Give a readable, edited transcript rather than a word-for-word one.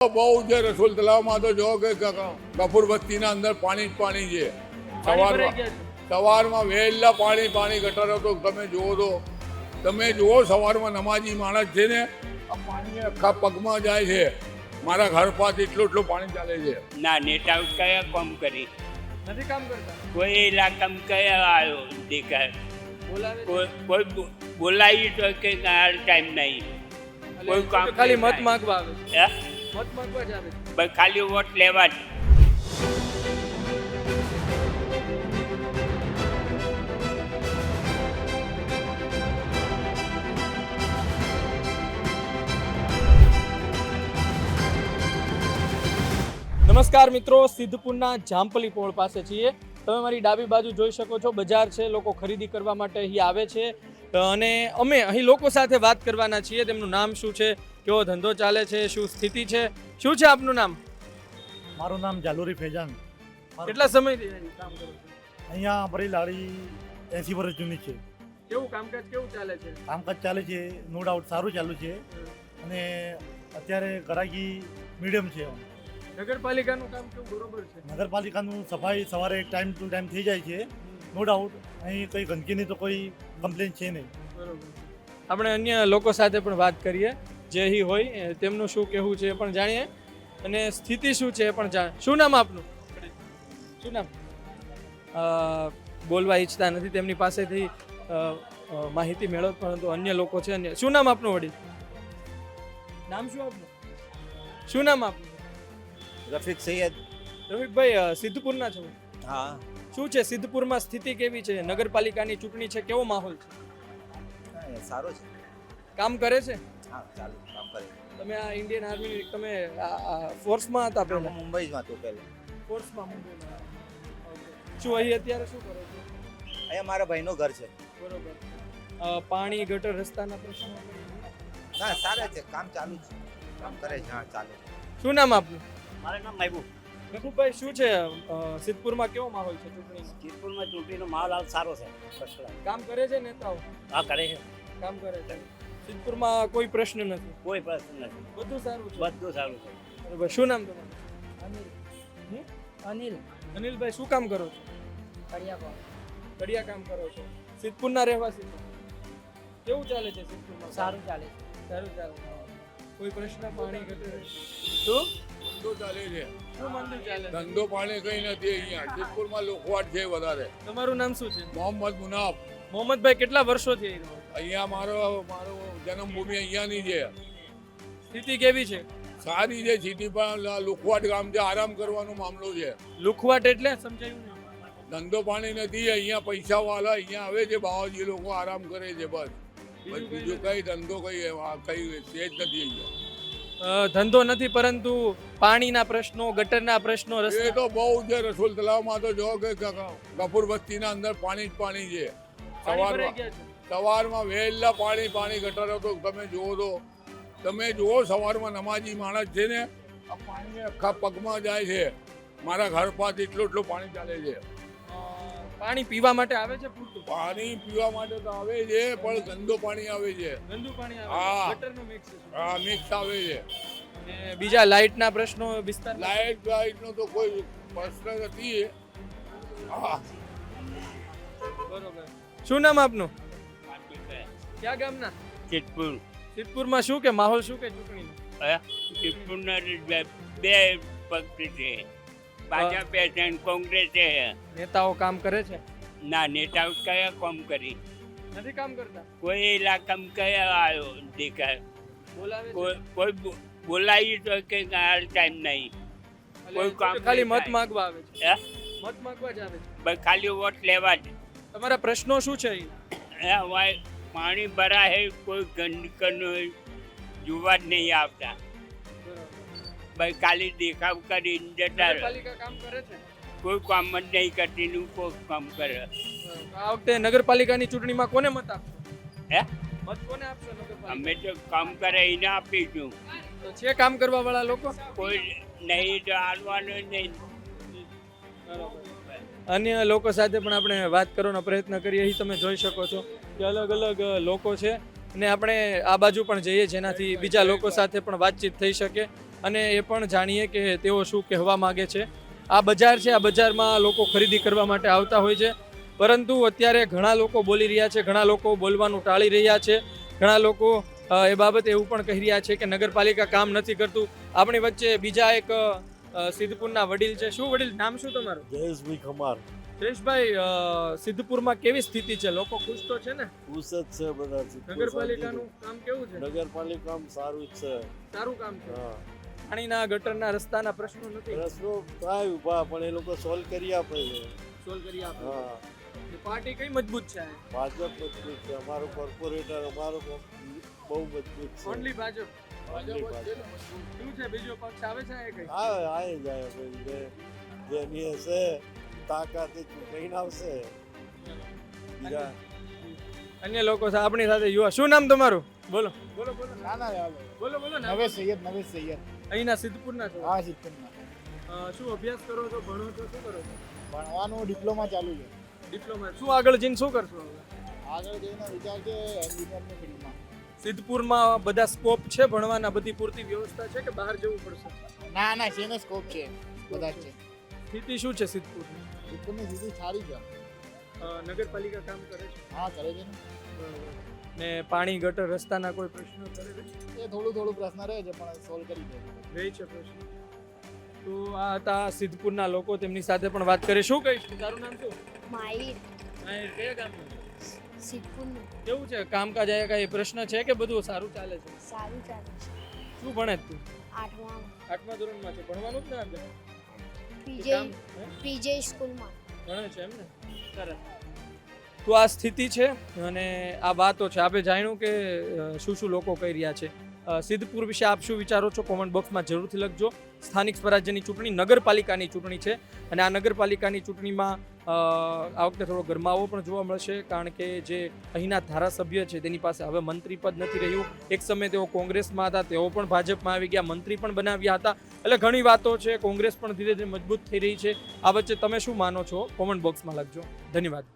બહુ છે રસોલ તલાવમાં તો જો કે કપૂર બસ્તીના અંદર પાણી જ પાણી છે. સવારમાં વહેલા પાણી ગટરો તો તમે જુઓ સવારમાં નમાજી માણસ છે ને આ પાણી આખા પગમાં જાય છે. મારા ઘર પાસે એટલું પાણી ચાલે છે. ના નેતા કયા કામ કરી નથી કામ કરતા. કોઈ ઇલાકામાં કયા આવ્યો દેખાય બોલાવે કોઈ બોલાવી તો કે ટાઈમ નહીં કોઈ કામ ખાલી નહીં મત થાય. માંગવા આવે છે. હે? મત માંગવા જ આવે છે. બસ ખાલી વોટ લેવા જ. નમસ્કાર મિત્રો, સિદ્ધપુરના જામપલી પોળ પાસે છીએ. તમે મારી ડાબી બાજુ જોઈ શકો છો, બજાર છે. લોકો ખરીદી કરવા માટે અહીં આવે છે અને અમે અહીં લોકો સાથે વાત કરવાના છીએ. તેમનું નામ શું છે, કેવો ધંધો ચાલે છે, શું સ્થિતિ છે, શું છે આપનું નામ? મારું નામ જાલુરી ફેજાન. કેટલા સમયથી અહીં કામ કરો છો? અહીંયા અમારી લારી 80 વર્ષ જૂની છે. કેવું કામકાજ કેવું ચાલે છે? કામકાજ ચાલે છે, નો ડાઉટ સારું ચાલુ છે. અને અત્યારે ગ્રાહકી મીડિયમ છે. નગરપાલિકાનું કામ કેવું બરોબર છે? નગરપાલિકાનું સફાઈ સવારે ટાઈમ ટુ ટાઈમ થઈ જાય છે. નો ડાઉટ અહીં કોઈ ગંદકીની તો કોઈ કમ્પ્લેન છે નહીં. બરોબર. આપણે અન્ય લોકો સાથે પણ વાત કરીએ, જે અહીં હોય તેમનું શું કહેવું છે એ પણ જાણીએ અને સ્થિતિ શું છે એ પણ જાણીએ. શું નામ આપનું? શું નામ? બોલવા ઈચ્છતા નથી, તેમની પાસેથી માહિતી મેળવો, પરંતુ અન્ય લોકો છે. અન્ય શું નામ આપનું વડીલ? નામ શું આપનું? શું નામ આપનું? રફીક સૈયદ. રફીકભાઈ, સિદ્ધપુરના છો? હા, શું છે સિદ્ધપુરમાં સ્થિતિ કેવી છે? નગરપાલિકાની ચૂંટણી છે, કેવો માહોલ છે? સારો છે. કામ કરે છે? હા, ચાલુ કામ કરે. તમે આ ઇન્ડિયન આર્મી તમે ફોર્સમાં હતા પહેલા? મુંબઈમાં તો પહેલે. ફોર્સમાં મુંબઈમાં. શું અહીં અત્યારે શું કરો છો? અહીંયા મારા ભાઈનું ઘર છે. બરોબર. પાણી ગટર રસ્તાના પ્રશ્નો? ના, સારા છે, કામ ચાલુ છે. કામ કરે છે, હા ચાલુ. શું નામ આપનું? મારું નામ મહેબૂબ. મહેબૂબભાઈ, શું છે સિદ્ધપુરમાં કેવો માહોલ છે ચૂંટણીનો? સિદ્ધપુરમાં ચૂંટણીનો માહોલ હાલ સારો છે. First class. કામ કરે છે નેતાઓ? હા, કરે છે. કામ કરે છે. સિદ્ધપુરમાં કોઈ પ્રશ્ન નથી? કોઈ પ્રશ્ન નથી. બધું સારું છે. બધું સારું છે. બરોબર. શું નામ તમારું? અનિલ અનિલભાઈ, શું કામ કરો છો? કડિયા કામ કરો છો. સિદ્ધપુરના રહેવાસી છો. કેવું ચાલે છે સિદ્ધપુરમાં? સારું ચાલે છે. સારું ચાલે છે. કોઈ પ્રશ્ન પાણી ગટર? શું ધંધો ચાલે છે. શું મંદિર ચાલે છે? ધંધો પાણી કઈ નથી અહીંયા. સિદ્ધપુરમાં લોખવાટ છે વધારે. તમારું નામ શું છે? મોહમ્મદ મુનાફ. મોહમ્મદભાઈ, કેટલા વર્ષોથી અહીં રહો છો? અહીંયા મારો જન્મભૂમિ અહીંયાની છે. સ્થિતિ કેવી છે? સારી છે. સિટી પણ લુખવાટ ગામ છે, આરામ કરવાનો મામલો છે. લુખવાટ એટલે સમજાયું નહીં. ધંધો પાણી નથી અહીંયા. પૈસા વાળા અહીંયા આવે છે, બાવાજી લોકો આરામ કરે છે બસ. બીજું કઈ ધંધો કઈ સેજ નથી અહીંયા. ધંધો નથી, પરંતુ પાણીના પ્રશ્નો, ગટરના પ્રશ્નો, એ રસ્તા તો બહુ છે. રસોલ તલાવમાં તો જો કે કપૂર બસ્તીના અંદર પાણી જ પાણી છે. પાણી ભરાઈ ગયા છે. સવારમાં વહેલા પાણી ગટરો તો તમે જુઓ સવારમાં નમાજી માણસ છે ને આ પાણી આખા પગમાં જાય છે. મારા ઘર પાસે એટલું પાણી ચાલે છે. પાણી પીવા માટે આવે છે પૂરતું? પાણી પીવા માટે તો આવે છે, પણ ગંદુ પાણી આવે છે. ગંદુ પાણી હા. આવે, ગટરનું મિક્સ છે. હા, મિક્સ આવે છે. અને બીજા લાઇટના પ્રશ્નો વિસ્તાર? લાઇટનો તો કોઈ પ્રશ્ન નથી. હા. બરોબર. શું નામ આપનું? ક્યાં ગામના? સિદ્ધપુર. સિદ્ધપુરમાં શું કે માહોલ શું કે ચૂંટણીનો? સિદ્ધપુરના બે પક્ષ છે. ભાજપ છે અને કોંગ્રેસ છે. નેતાઓ કામ કરે છે? ના નેતાઓ કયા કામ કરી નથી કામ કરતા. કોઈ ઇલાકામાં કયા આવ્યો દેખાય બોલાવે છે? કોઈ બોલાવી તો કે ટાઈમ નહીં કોઈ કામ ખાલી નહીં મત થાય. માંગવા આવે છે. હે? મત માંગવા જ આવે છે. બસ ખાલી વોટ લેવા જ. તમારા પ્રશ્નો શું છે અહીં? વાય પાણી ભરાય કોઈ ગંદકીનું જોવા જ નહીં આવતા. ભાઈ ખાલી દેખાવ કરીને જતા રહે. નગરપાલિકા કામ કરે છે? કોઈ કામ જ નહીં કરતી નું કોઈ કામ કરે. આ વખતે નગરપાલિકાની ચૂંટણીમાં કોને મત આપશો? હે? મત કોને આપશો નગરપાલિકા? અમે તો કામ કરે એને આપીશું. તો છે કામ કરવા વાળા લોકો? કોઈ નહીં તો હાલવાનું નહીં. અન્ય લોકો સાથે પણ આપણે વાત કરવાનો પ્રયત્ન કરીએ. અહીં તમે જોઈ શકો છો કે અલગ અલગ લોકો છે અને આપણે આ બાજુ પણ જઈએ જેનાથી બીજા લોકો સાથે પણ વાતચીત થઈ શકે. અને એ પણ જાણીએ કે તેઓ શું કહેવા માગે છે. આ બજાર છે, આ બજારમાં લોકો ખરીદી કરવા માટે આવતા હોય છે, પરંતુ અત્યારે ઘણા લોકો બોલી રહ્યા છે, ઘણા લોકો બોલવાનું ટાળી રહ્યા છે, ઘણા લોકો એ બાબતે એવું પણ કહી રહ્યા છે કે નગરપાલિકા કામ નથી કરતું. આપણી વચ્ચે બીજા એક સિદ્ધપુરના વડીલ છે. શું વડીલ, નામ શું તમારું? જયેશભાઈ ખમાર. જયેશભાઈ, સિદ્ધપુરમાં કેવી સ્થિતિ છે? લોકો ખુશ તો છે ને? ખુશ જ છે બધા. નગરપાલિકાનું કામ કેવું છે? નગરપાલિકામાં સારું જ છે. સારું કામ છે. હા, પાણીના ગટરના રસ્તાના પ્રશ્નો નથી પ્રશ્નો થાય ઊભા પણ એ લોકો સોલ્વ કરી આપે છે. સોલ્વ કરી આપે. હા, પાર્ટી કઈ મજબૂત છે? ભાજપ મજબૂત છે. અમારો કોર્પોરેટર અમારો બહુ મજબૂત છે. ઓનલી ભાજપ. Only ભાજપ. શું છે બીજો પક્ષ આવે છે એ કઈ? આવે જાય ભાઈ, જેની હશે તાકાત એ ચૂંટાઈને આવશે. બીજા અન્ય લોકો છે આપણી સાથે. યુવા, શું નામ તમારું? બોલો બોલો બોલો. ના ના ચાલો. બોલો બોલો ને. નવેશ સૈયદ. અહીંના સિદ્ધપુરના છો? હા, સિદ્ધપુરના. શું અભ્યાસ કરો છો, ભણો છો, શું કરો છો? ભણવાનું ડિપ્લોમા ચાલુ છે. ડિપ્લોમા. શું આગળ જઈને શું કરશો હવે? આગળ જઈને વિચાર છે એન્જિનિયરની ફિલ્ડમાં. સિદ્ધપુરમાં બધા સ્કોપ છે ભણવાના? બધી પૂરતી વ્યવસ્થા છે કે બહાર જવું પડશે? ના ના, છે ને સ્કોપ છે, બધા જ છે. સ્થિતિ શું છે સિદ્ધપુરની? સિદ્ધપુરની સ્થિતિ સારી છે. નગરપાલિકા કામ કરે છે? હા, કરે છે ને. ને પાણી ગટર રસ્તાના કોઈ પ્રશ્નો કરે છે? એ થોડું પ્રશ્ન રહે છે પણ સોલ્વ કરી દે. રહે છે પ્રશ્ન. તો આ હતા સિદ્ધપુરના લોકો, તેમની સાથે પણ વાત કરીએ. શું કહીશ? તારું નામ શું? માહિર કયા ગામનું? સિદ્ધપુરનું. કેવું છે કામકાજ? આયા કઈ પ્રશ્ન છે કે બધું સારું ચાલે છે? સારું ચાલે છે. શું ભણે છે તું? 8મા 8મા ધોરણમાં છે. ભણવાનું જ ને આગળ? પીજે સ્કૂલમાં ભણે છે એમ ને? સરસ. તો આ સ્થિતિ છે અને આ વાતો છે. આપણે જાણ્યું કે શું શું લોકો કહી રહ્યા છે. સિદ્ધપુર વિશે આપ શું વિચારો છો? કોમેન્ટ બોક્સમાં જરૂરથી લખજો. સ્થાનિક સ્વરાજ્યની ચૂંટણી, નગરપાલિકાની ચૂંટણી છે અને આ નગરપાલિકાની ચૂંટણીમાં આ વખતે થોડો ગરમાવો પણ જોવા મળશે, કારણ કે જે અહીંના ધારાસભ્ય છે તેની પાસે હવે મંત્રી પદ નથી રહ્યું. એક સમયે તેઓ કોંગ્રેસમાં હતા, તેઓ પણ ભાજપમાં આવી ગયા, મંત્રી પણ બનાવ્યા હતા. એટલે ઘણી વાતો છે. કોંગ્રેસ પણ ધીરે ધીરે મજબૂત થઈ રહી છે. આ વચ્ચે તમે શું માનો છો? કોમેન્ટ બોક્સમાં લખજો. ધન્યવાદ.